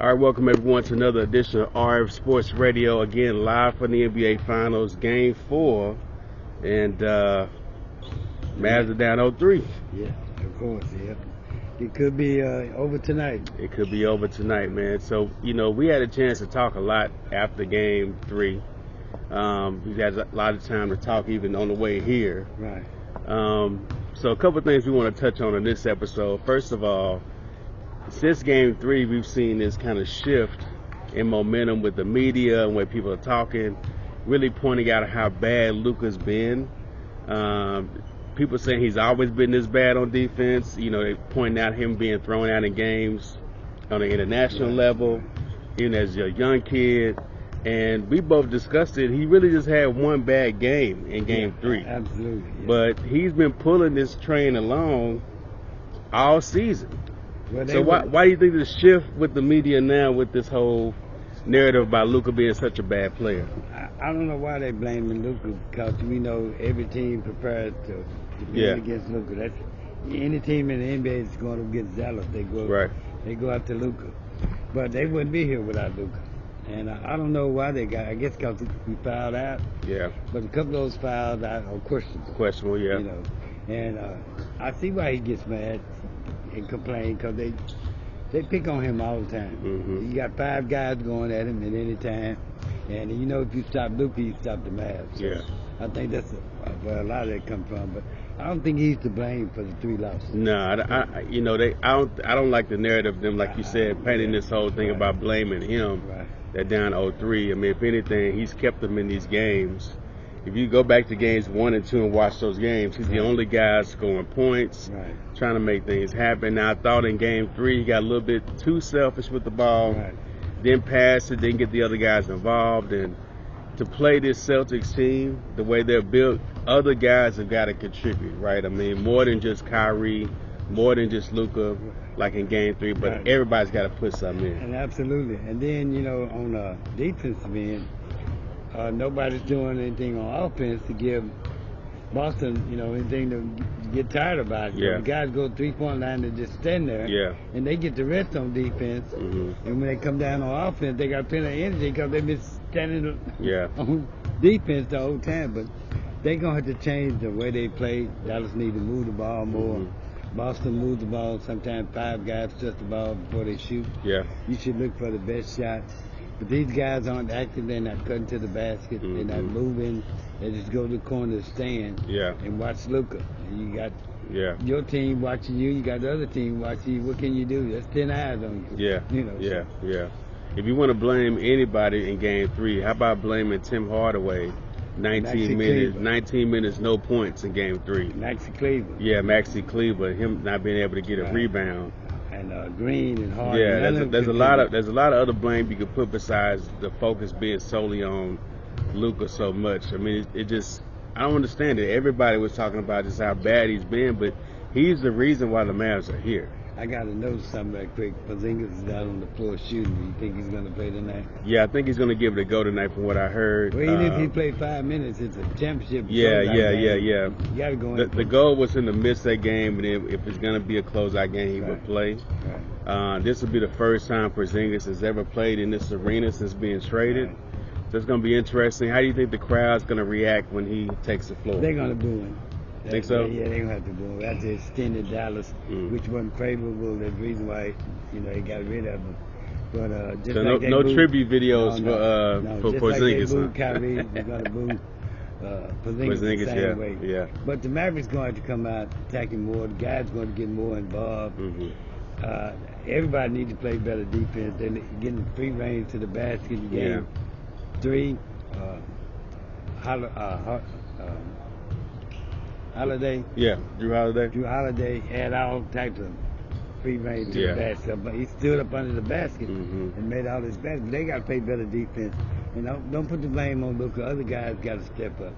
All right, welcome everyone to another edition of RF Sports Radio. Again, live from the NBA Finals, Game 4, and Mavs are down 0-3. Yeah, of course, yeah. It could be over tonight. It could be over tonight, man. So, we had a chance to talk a lot after Game 3. We had a lot of time to talk even on the way here. Right. So a couple of things we want to touch on in this episode. First of all, since Game 3, we've seen this kind of shift in momentum with the media and where people are talking, really pointing out how bad Luka's been. People saying he's always been this bad on defense. They pointing out him being thrown out in games on an international level, even as a young kid. And we both discussed it. He really just had one bad game in Game 3. Absolutely. Yeah. But he's been pulling this train along all season. Well, So why do you think the shift with the media now with this whole narrative about Luka being such a bad player? I don't know why they blaming Luka, because we know every team prepared to compete against Luka. That's any team in the NBA is going to get zealous. They go after Luka, but they wouldn't be here without Luka. And I don't know why they got. I guess because we fouled out. Yeah. But a couple of those fouls are questionable. Questionable, yeah. And I see why he gets mad and complain, because they pick on him all the time. Mm-hmm. You got 5 guys going at him at any time, and if you stop Luka, you stop the Mavs. So yeah. I think that's where a lot of that comes from. But I don't think he's to blame for the 3 losses. No, I don't like the narrative of them, like you said, painting this whole thing about blaming him. Right. They're down 0-3. I mean, if anything, he's kept them in these games. If you go back to games 1 and 2 and watch those games, he's the only guy scoring points, trying to make things happen. Now, I thought in Game 3 he got a little bit too selfish with the ball, didn't pass it, didn't get the other guys involved. And to play this Celtics team the way they're built, other guys have got to contribute, right? I mean, more than just Kyrie, more than just Luka, like in Game 3, but everybody's got to put something in. And absolutely. And then, on the defensive end, nobody's doing anything on offense to give Boston, anything to get tired about. Yeah. The guys go 3-point line to just stand there. Yeah. And they get the rest on defense. Mm-hmm. And when they come down on offense, they got plenty of energy because they've been standing on defense the whole time. But they're going to have to change the way they play. Dallas need to move the ball more. Mm-hmm. Boston moves the ball. Sometimes 5 guys touch the ball before they shoot. Yeah. You should look for the best shots. But these guys aren't active. They're not cutting to the basket. Mm-hmm. They're not moving. They just go to the corner to stand and watch Luka. And you got your team watching you. You got the other team watching you. What can you do? There's 10 eyes on you. Yeah. If you want to blame anybody in Game 3, how about blaming Tim Hardaway? 19 minutes, no points in Game 3. Maxi Kleber. Yeah, Maxi Kleber, him not being able to get a rebound. And Green and Harden. Yeah, there's a lot of other blame you could put besides the focus being solely on Luka so much. I mean, it just, I don't understand it. Everybody was talking about just how bad he's been, but he's the reason why the Mavs are here. I got to know something right quick. Porzingis is out on the floor shooting. Do you think he's going to play tonight? Yeah, I think he's going to give it a go tonight from what I heard. Well, even if he played 5 minutes, it's a championship. Yeah. You got to go in. The goal was him to miss that game, and if it's going to be a closeout game, he would play. This will be the first time Porzingis has ever played in this arena since being traded. So it's going to be interesting. How do you think the crowd's going to react when he takes the floor? They're going to boo him. Think so? Yeah, they're going to have to boo him. That's extended Dallas, which wasn't favorable. That's the reason why, they got rid of him. But just so like no booed, tribute videos for Porzingis. Just like they booed Kyrie, they're going to boo Porzingis the same way. Yeah. But the Mavericks going to come out attacking more. The guys going to get more involved. Mm-hmm. Everybody needs to play better defense. They're getting free range to the basket in Game 3. Holiday. Yeah, Drew Holiday. Drew Holiday had all types of free range to the basket, but he stood up under the basket and made all his baskets. They got to play better defense, and don't put the blame on Luka. Other guys got to step up.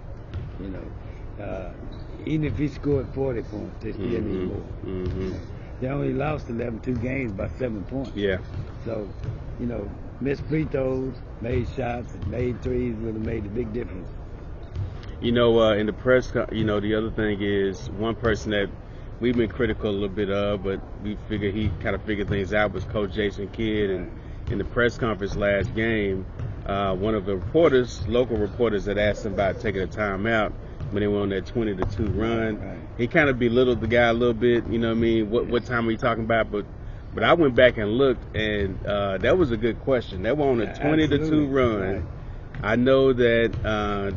Even if he scored 40 points, they still need more. Mm-hmm. They only lost 2 games by 7 points. Yeah. So, missed free throws, made shots, and made threes would have made a big difference. In the press, the other thing is one person that we've been critical a little bit of, but we figured he kind of figured things out was Coach Jason Kidd, and in the press conference last game, one of the reporters, local reporters, that asked him about taking a timeout when they were on that 20-2 run. Right. He kind of belittled the guy a little bit, you know what I mean? What time are you talking about? But I went back and looked, and that was a good question. They were on a 20-2 run. Right. I know that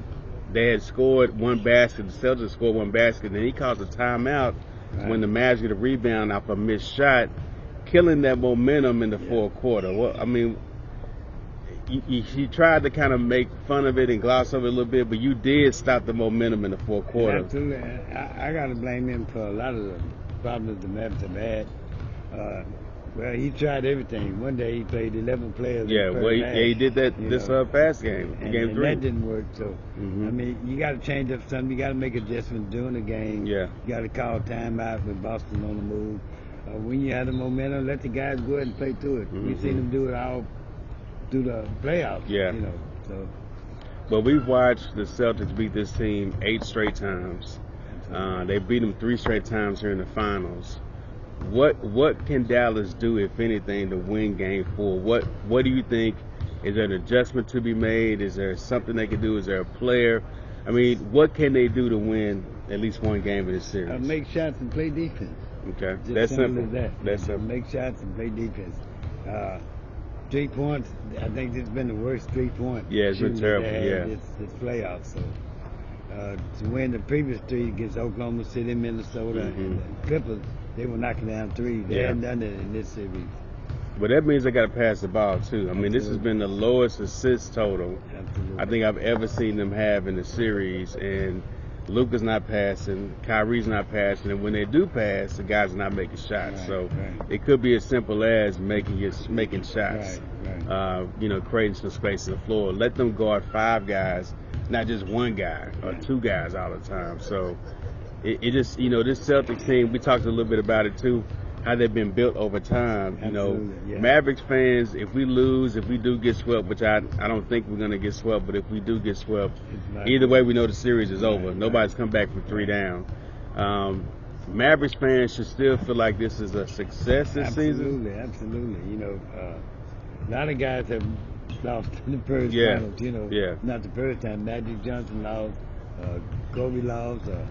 they had scored one basket. The Celtics scored one basket, and then he calls a timeout when the Mavs get a rebound off a missed shot, killing that momentum in the fourth quarter. Well, I mean, he tried to kind of make fun of it and gloss over it a little bit, but you did stop the momentum in the fourth quarter. Absolutely. I got to blame him for a lot of the problems the Mavs have had. Well, he tried everything. One day he played 11 players. Yeah, he did that this past game, game 3. And that didn't work. So, I mean, you got to change up something. You got to make adjustments during the game. Yeah. You got to call timeout with Boston on the move. When you have the momentum, let the guys go ahead and play through it. We've seen them do it all through the playoffs. Yeah. You know, so. But we've watched the Celtics beat this team 8 straight times. They beat them 3 straight times here in the finals. What can Dallas do, if anything, to win Game 4? What do you think? Is there an adjustment to be made? Is there something they can do? Is there a player? I mean, what can they do to win at least one game of this series? Make shots and play defense. Okay, Just that's simple. As that. That's simple. Make shots and play defense. 3 points. I think this has been the worst 3-point. Yeah, it's been terrible. Yeah, it's playoffs. So to win the previous 3 against Oklahoma City, Minnesota, and the Clippers, they were knocking down 3. They hadn't done it in this series. But that means they got to pass the ball too. I mean, this has been the lowest assist total I think I've ever seen them have in the series, and Luka's not passing, Kyrie's not passing, and when they do pass, the guys are not making shots. It could be as simple as making shots. Creating some space on the floor. Let them guard 5 guys, not just 1 guy or 2 guys all the time. So it just, this Celtics team, we talked a little bit about it too, how they've been built over time. Mavericks fans, if we lose, if we do get swept, which I don't think we're going to get swept, but if we do get swept, either way we know the series is over. Nobody's come back from 3 down. Mavericks fans should still feel like this is a success this season. Absolutely. A lot of guys have lost in the first finals, not the first time. Magic Johnson lost. Kobe lost. A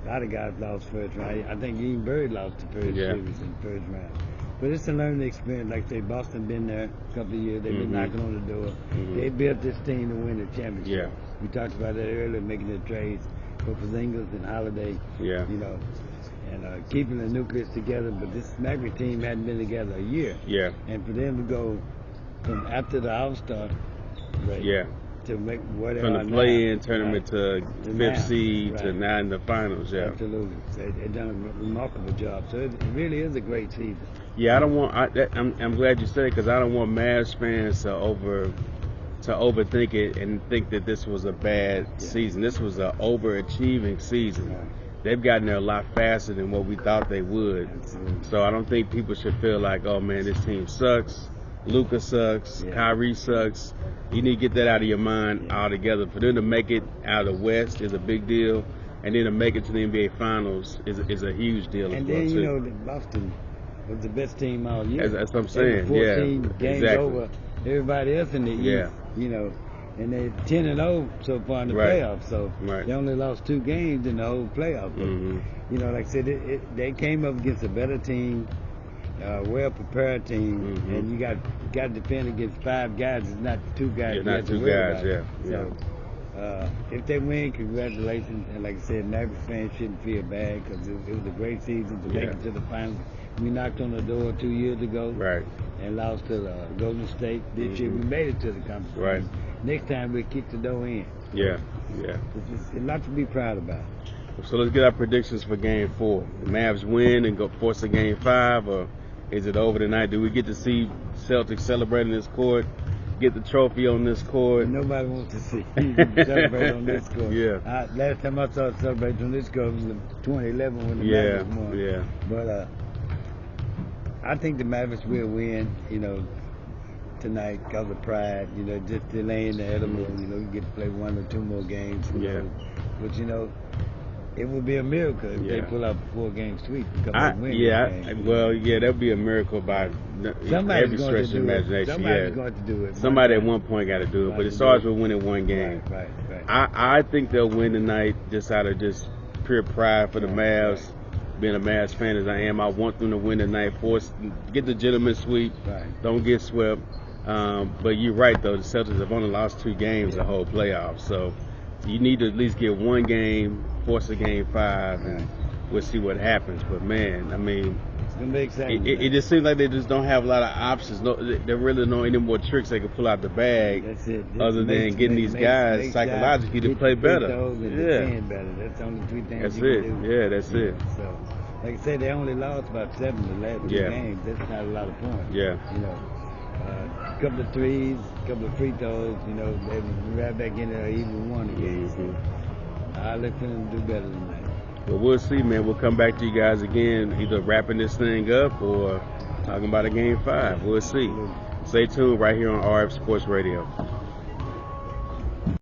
lot of guys lost first round. I think even Bird lost the first series in the first round. But it's a learning experience. Like I say, Boston been there a couple of years. They've been knocking on the door. They built this team to win the championship. We talked about that earlier, making the trades for Porzingis and Holiday. And keeping the nucleus together. But this Maverick team hadn't been together a year. And for them to go from after the All-Star break to make whatever from the play-in tournament to 5th seed to now in the finals. Absolutely, they've done a remarkable job. So it really is a great season. I'm glad you said it, because I don't want Mavs fans to overthink it and think that this was a bad season. This was an overachieving season. They've gotten there a lot faster than what we thought they would. So I don't think people should feel like, oh man, this team sucks. Luka sucks. Kyrie sucks. You need to get that out of your mind altogether. For them to make it out of the West is a big deal, and then to make it to the NBA Finals is a huge deal. And then that Boston was the best team all year. That's what I'm saying. 14 games over everybody else in the East. And they're 10-0 so far in the playoffs. So they only lost 2 games in the whole playoffs. But, like I said, they came up against a better team. Well-prepared team, and you got to defend against 5 guys. It's not 2 guys. Not 2 guys. So, if they win, congratulations. And like I said, Mavericks fans shouldn't feel bad, because it was a great season to make it to the finals. We knocked on the door 2 years ago, and lost to Golden State. This year we made it to the conference. Next time we'll kick the door in. It's a lot to be proud about. So let's get our predictions for Game 4. The Mavs win and go force a Game 5, or is it over tonight? Do we get to see Celtics celebrating this court, get the trophy on this court? Nobody wants to see celebrate on this court. Last time I saw it celebrate on this court was 2011 when the Mavericks won. But I think the Mavericks will win, tonight because of pride, just delaying the edible. We get to play 1 or 2 more games. But, It would be a miracle if they pull out a 4-game sweep. That'd be a miracle by every stretch of the imagination. Somebody's going to do it. Somebody at one point got to do it, but it starts with winning one game. Right. I think they'll win tonight just out of just pure pride for the Mavs. Being a Mavs fan as I am, I want them to win tonight. Get the gentleman sweep. Right. Don't get swept. But you're right, though. The Celtics have only lost 2 games the whole playoffs. So you need to at least get one game, force a game 5, and we'll see what happens. But, man, I mean, it's going to be exciting. It just seems like they just don't have a lot of options. There really don't any more tricks they can pull out the bag. That's it. Other than getting these guys psychologically to play better. Defend better. That's the only 3 things you can do. Yeah, that's it. So, like I said, they only lost about 7 the last 2 games. That's not a lot of points. Yeah. A couple of threes, a couple of free throws, they were right back in there even won again. So I look for them to do better tonight. Well, we'll see, man. We'll come back to you guys again, either wrapping this thing up or talking about a game 5. We'll see. Stay tuned right here on RF Sports Radio.